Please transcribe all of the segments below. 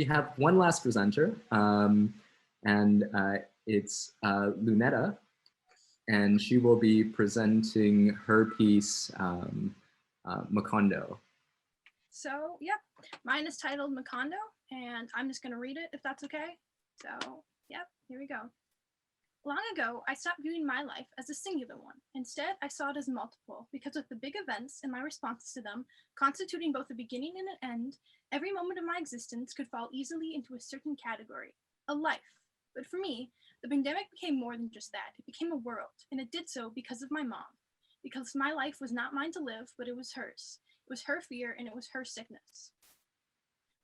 we have one last presenter, and it's Lunetta, and she will be presenting her piece, Macondo. So, yep, mine is titled Macondo, and I'm just going to read it if that's okay. So, yep, here we go. Long ago, I stopped viewing my life as a singular one. Instead, I saw it as multiple, because with the big events and my responses to them constituting both a beginning and an end, every moment of my existence could fall easily into a certain category, a life. But for me, the pandemic became more than just that. It became a world, and it did so because of my mom. Because my life was not mine to live, but it was hers. It was her fear, and it was her sickness.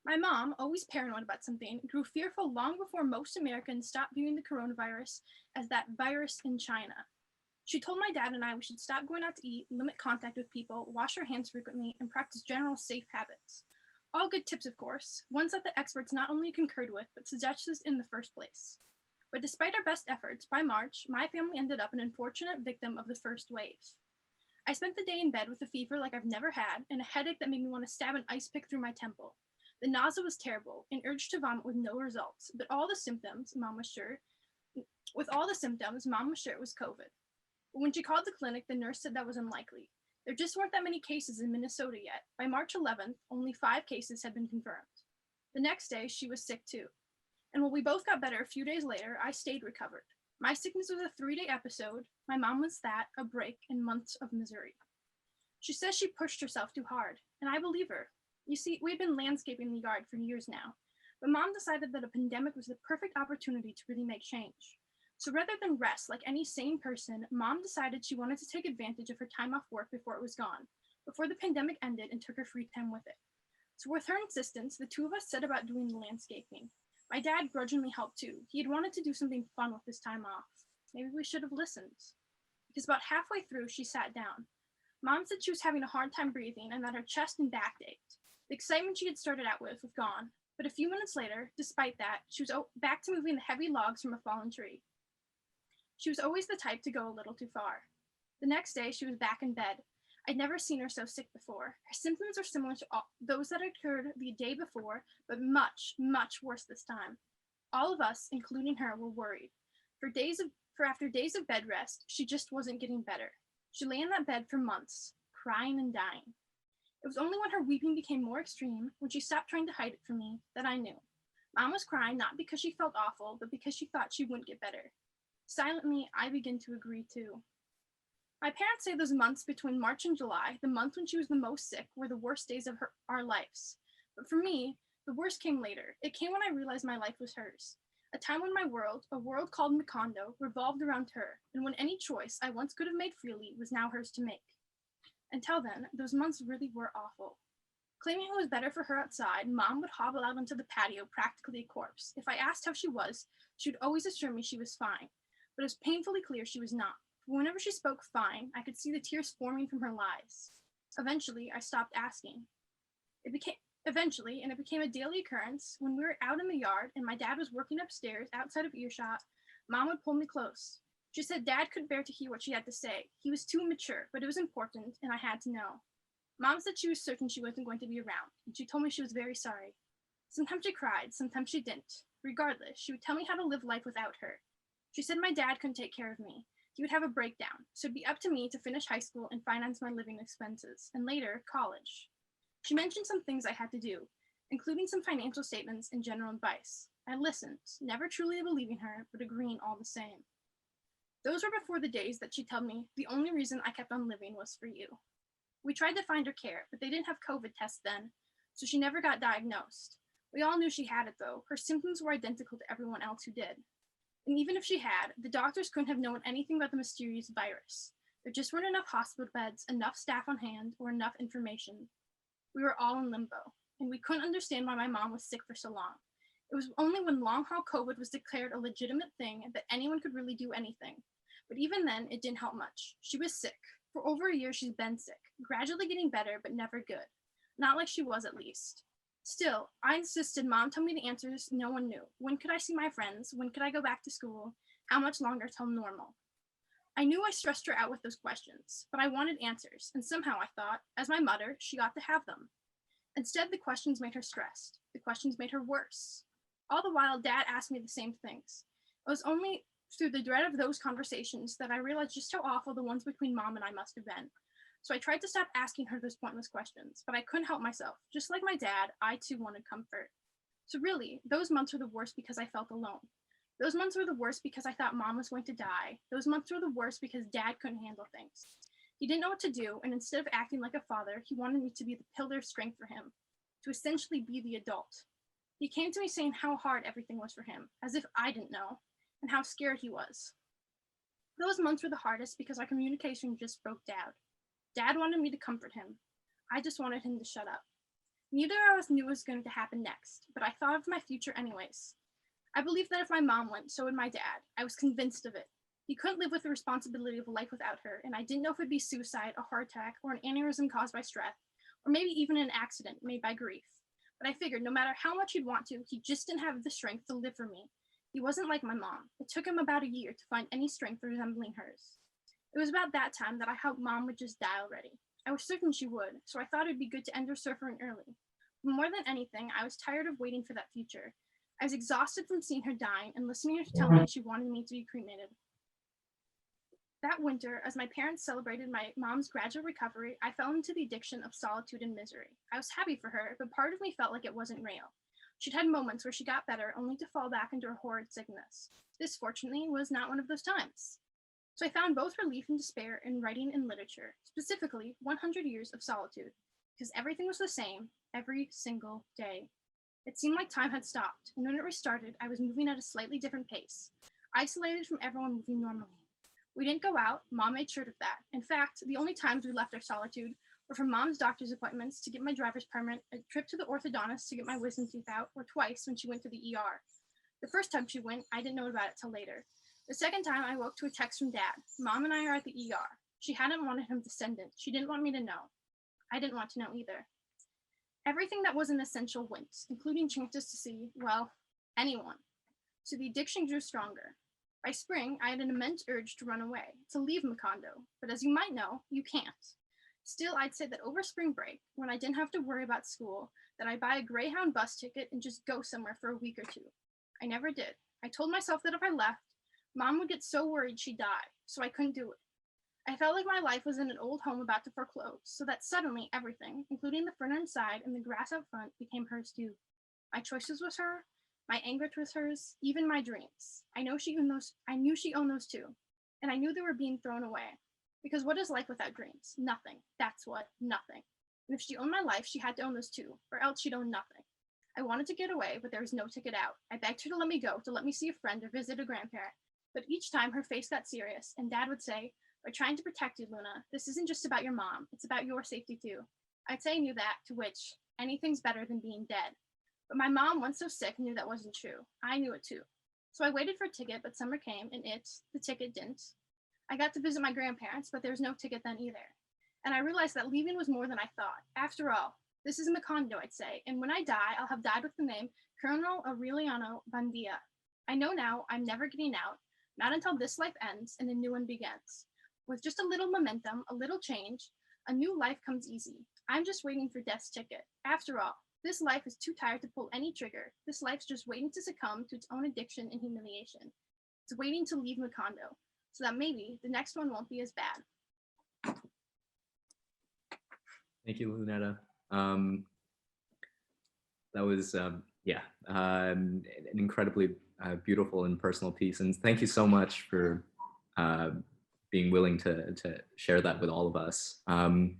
My mom, always paranoid about something, grew fearful long before most Americans stopped viewing the coronavirus as that virus in China. She told my dad and I we should stop going out to eat, limit contact with people, wash our hands frequently, and practice general safe habits. All good tips, of course, ones that the experts not only concurred with, but suggested in the first place. But despite our best efforts, by March, my family ended up an unfortunate victim of the first wave. I spent the day in bed with a fever like I've never had, and a headache that made me want to stab an ice pick through my temple. The nausea was terrible, an urge to vomit with no results, but all the symptoms, Mom was sure it was COVID. But when she called the clinic, the nurse said that was unlikely. There just weren't that many cases in Minnesota yet. By March 11th, only 5 cases had been confirmed. The next day, she was sick too. And when we both got better a few days later, I stayed recovered. My sickness was a 3-day episode. My mom was that, a break, and months of misery. She says she pushed herself too hard, and I believe her. You see, we've been landscaping the yard for years now, but Mom decided that a pandemic was the perfect opportunity to really make change. So rather than rest like any sane person, Mom decided she wanted to take advantage of her time off work before it was gone, before the pandemic ended, and took her free time with it. So with her insistence, the two of us set about doing the landscaping. My dad grudgingly helped too. He had wanted to do something fun with his time off. Maybe we should have listened. Because about halfway through, she sat down. Mom said she was having a hard time breathing and that her chest and back ached. The excitement she had started out with was gone, but a few minutes later, despite that, she was back to moving the heavy logs from a fallen tree. She was always the type to go a little too far. The next day, she was back in bed. I'd never seen her so sick before. Her symptoms were similar to those that occurred the day before, but much, much worse this time. All of us, including her, were worried. For after days of bed rest, she just wasn't getting better. She lay in that bed for months, crying and dying. It was only when her weeping became more extreme, when she stopped trying to hide it from me, that I knew. Mom was crying not because she felt awful, but because she thought she wouldn't get better. Silently, I began to agree too. My parents say those months between March and July, the month when she was the most sick, were the worst days of our lives. But for me, the worst came later. It came when I realized my life was hers. A time when my world, a world called Macondo, revolved around her, and when any choice I once could have made freely was now hers to make. Until then, those months really were awful. Claiming it was better for her outside, Mom would hobble out onto the patio, practically a corpse. If I asked how she was, she would always assure me she was fine, but it was painfully clear she was not. For whenever she spoke fine, I could see the tears forming from her lies. Eventually, I stopped asking. It became a daily occurrence. When we were out in the yard and my dad was working upstairs outside of earshot, Mom would pull me close. She said Dad couldn't bear to hear what she had to say. He was too immature, but it was important, and I had to know. Mom said she was certain she wasn't going to be around, and she told me she was very sorry. Sometimes she cried, sometimes she didn't. Regardless, she would tell me how to live life without her. She said my dad couldn't take care of me. He would have a breakdown, so it'd be up to me to finish high school and finance my living expenses, and later, college. She mentioned some things I had to do, including some financial statements and general advice. I listened, never truly believing her, but agreeing all the same. Those were before the days that she told me the only reason I kept on living was for you. We tried to find her care, but they didn't have COVID tests then, so she never got diagnosed. We all knew she had it though. Her symptoms were identical to everyone else who did. And even if she had, the doctors couldn't have known anything about the mysterious virus. There just weren't enough hospital beds, enough staff on hand, or enough information. We were all in limbo, and we couldn't understand why my mom was sick for so long. It was only when long-haul COVID was declared a legitimate thing that anyone could really do anything. But even then, it didn't help much. She was sick. For over a year, she's been sick, gradually getting better, but never good. Not like she was, at least. Still, I insisted Mom tell me the answers no one knew. When could I see my friends? When could I go back to school? How much longer till normal? I knew I stressed her out with those questions, but I wanted answers, and somehow I thought, as my mother, she ought to have them. Instead, the questions made her stressed. The questions made her worse. All the while, Dad asked me the same things. It was only through the dread of those conversations that I realized just how awful the ones between Mom and I must have been. So I tried to stop asking her those pointless questions, but I couldn't help myself. Just like my dad, I too wanted comfort. So really, those months were the worst because I felt alone. Those months were the worst because I thought Mom was going to die. Those months were the worst because Dad couldn't handle things. He didn't know what to do, and instead of acting like a father, he wanted me to be the pillar of strength for him, to essentially be the adult. He came to me saying how hard everything was for him, as if I didn't know, and how scared he was. Those months were the hardest because our communication just broke down. Dad wanted me to comfort him. I just wanted him to shut up. Neither of us knew what was going to happen next, but I thought of my future anyways. I believed that if my mom went, so would my dad. I was convinced of it. He couldn't live with the responsibility of life without her, and I didn't know if it'd be suicide, a heart attack, or an aneurysm caused by stress, or maybe even an accident made by grief. But I figured no matter how much he'd want to, he just didn't have the strength to live for me. He wasn't like my mom. It took him about a year to find any strength resembling hers. It was about that time that I hoped Mom would just die already. I was certain she would, so I thought it'd be good to end her suffering early. But more than anything, I was tired of waiting for that future. I was exhausted from seeing her dying and listening to her tell me she wanted me to be cremated. That winter, as my parents celebrated my mom's gradual recovery, I fell into the addiction of solitude and misery. I was happy for her, but part of me felt like it wasn't real. She'd had moments where she got better, only to fall back into her horrid sickness. This, fortunately, was not one of those times. So I found both relief and despair in writing and literature, specifically 100 Years of Solitude, because everything was the same every single day. It seemed like time had stopped, and when it restarted, I was moving at a slightly different pace, isolated from everyone moving normally. We didn't go out. Mom made sure of that. In fact, the only times we left our solitude were for Mom's doctor's appointments to get my driver's permit, a trip to the orthodontist to get my wisdom teeth out, or twice when she went to the ER. The first time she went, I didn't know about it till later. The second time, I woke to a text from Dad. Mom and I are at the ER. She hadn't wanted him to send it. She didn't want me to know. I didn't want to know either. Everything that wasn't essential went, including chances to see, well, anyone. So the addiction grew stronger. By spring, I had an immense urge to run away, to leave Macondo, but as you might know, you can't. Still, I'd say that over spring break, when I didn't have to worry about school, that I'd buy a Greyhound bus ticket and just go somewhere for a week or two. I never did. I told myself that if I left, Mom would get so worried she'd die, so I couldn't do it. I felt like my life was in an old home about to foreclose, so that suddenly everything, including the furniture inside and the grass out front, became hers too. My choices was her, my anger was hers, even my dreams. I knew she owned those too, and I knew they were being thrown away. Because what is life without dreams? Nothing. That's what, nothing. And if she owned my life, she had to own those too, or else she'd own nothing. I wanted to get away, but there was no ticket out. I begged her to let me go, to let me see a friend or visit a grandparent. But each time her face got serious, and Dad would say, "We're trying to protect you, Luna. This isn't just about your mom. It's about your safety too." I'd say I knew that, to which, anything's better than being dead. But my mom, once so sick, knew that wasn't true. I knew it too. So I waited for a ticket, but summer came, and the ticket didn't. I got to visit my grandparents, but there was no ticket then either. And I realized that leaving was more than I thought. After all, this is Macondo, I'd say, and when I die, I'll have died with the name Colonel Aureliano Bandia. I know now I'm never getting out, not until this life ends and a new one begins. With just a little momentum, a little change, a new life comes easy. I'm just waiting for death's ticket. After all, this life is too tired to pull any trigger. This life's just waiting to succumb to its own addiction and humiliation. It's waiting to leave Macondo, so that maybe the next one won't be as bad. Thank you, Lunetta. That was, an incredibly beautiful and personal piece. And thank you so much for being willing to share that with all of us. I'll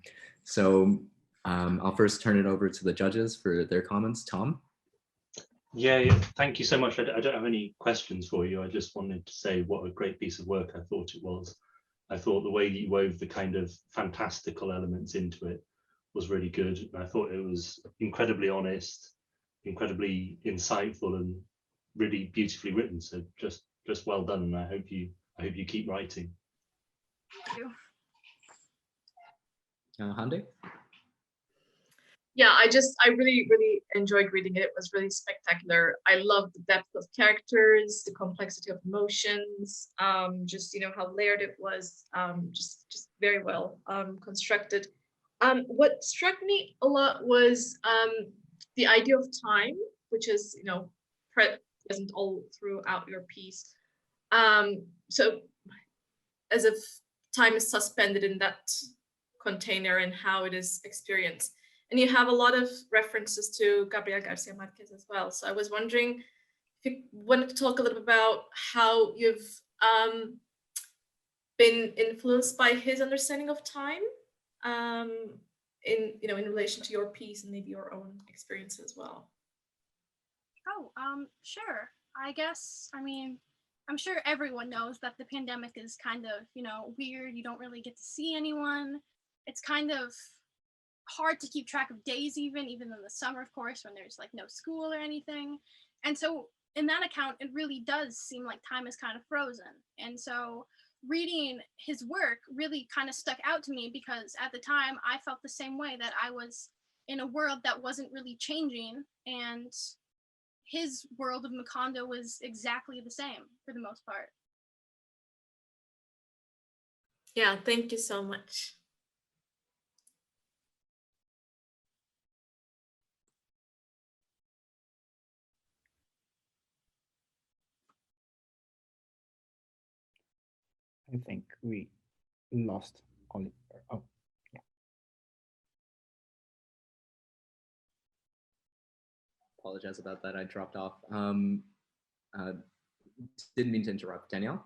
first turn it over to the judges for their comments. Tom? Yeah, thank you so much. I don't have any questions for you. I just wanted to say what a great piece of work I thought it was. I thought the way that you wove the kind of fantastical elements into it was really good. And I thought it was incredibly honest, incredibly insightful, and really beautifully written. So just well done. And I hope you keep writing. Thank you. Hande? Yeah, I really enjoyed reading it. It was really spectacular. I love the depth of characters, the complexity of emotions, just how layered it was, just very well constructed. What struck me a lot was the idea of time, which is, you know, present all throughout your piece. So as if time is suspended in that container and how it is experienced. And you have a lot of references to Gabriel Garcia Marquez as well. So I was wondering if you wanted to talk a little bit about how you've been influenced by his understanding of time in relation to your piece and maybe your own experience as well. Oh, sure. I guess, I mean, I'm sure everyone knows that the pandemic is kind of, you know, weird. You don't really get to see anyone. It's kind of hard to keep track of days even in the summer, of course, when there's like no school or anything. And so in that account, it really does seem like time is kind of frozen. And so reading his work really kind of stuck out to me because at the time I felt the same way, that I was in a world that wasn't really changing, and his world of Macondo was exactly the same for the most part. Yeah, thank you so much. I think we lost Oliver. Oh, yeah. Apologize about that. I dropped off. Didn't mean to interrupt. Danielle?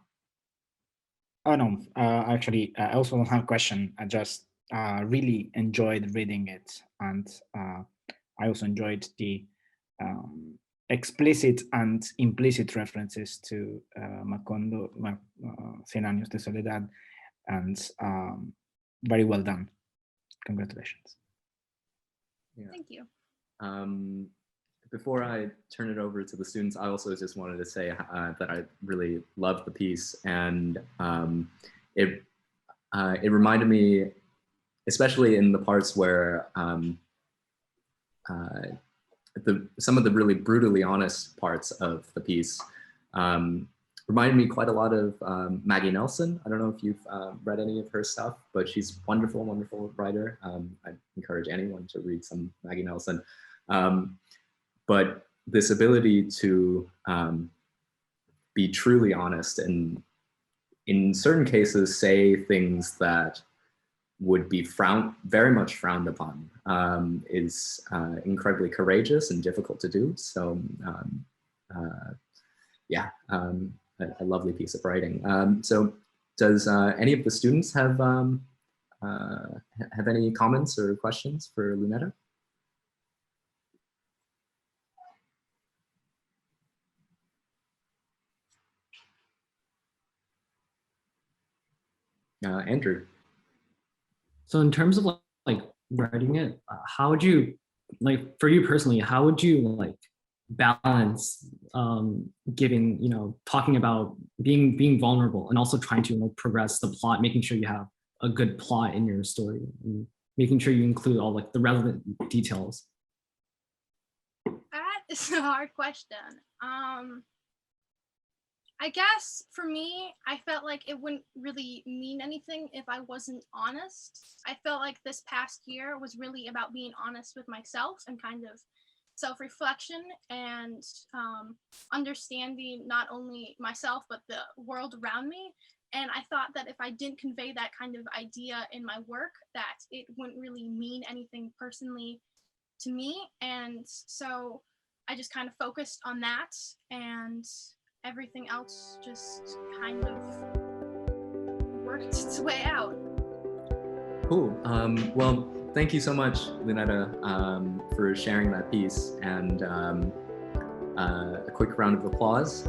Oh, no. Actually, I also don't have a question. I just really enjoyed reading it. And I also enjoyed the explicit and implicit references to Macondo, 100 Años de Soledad, and very well done. Congratulations. Yeah. Thank you. Before I turn it over to the students, I also just wanted to say that I really loved the piece, and it reminded me, especially in the parts where some of the really brutally honest parts of the piece reminded me quite a lot of Maggie Nelson. I don't know if you've read any of her stuff, but she's wonderful, wonderful writer. I encourage anyone to read some Maggie Nelson. But this ability to be truly honest and in certain cases say things that would be very much frowned upon is incredibly courageous and difficult to do. So yeah, a lovely piece of writing. So does any of the students have any comments or questions for Lunetta? Andrew. So in terms of like writing it, how would you, like for you personally, how would you like balance giving, you know, talking about being vulnerable and also trying to, you know, progress the plot, making sure you have a good plot in your story and making sure you include all like the relevant details? That is a hard question. I guess for me, I felt like it wouldn't really mean anything if I wasn't honest. I felt like this past year was really about being honest with myself and kind of self-reflection and understanding not only myself, but the world around me. And I thought that if I didn't convey that kind of idea in my work, that it wouldn't really mean anything personally to me. And so I just kind of focused on that, and everything else just kind of worked its way out. Cool. Well, thank you so much, Lunetta, for sharing that piece, and a quick round of applause.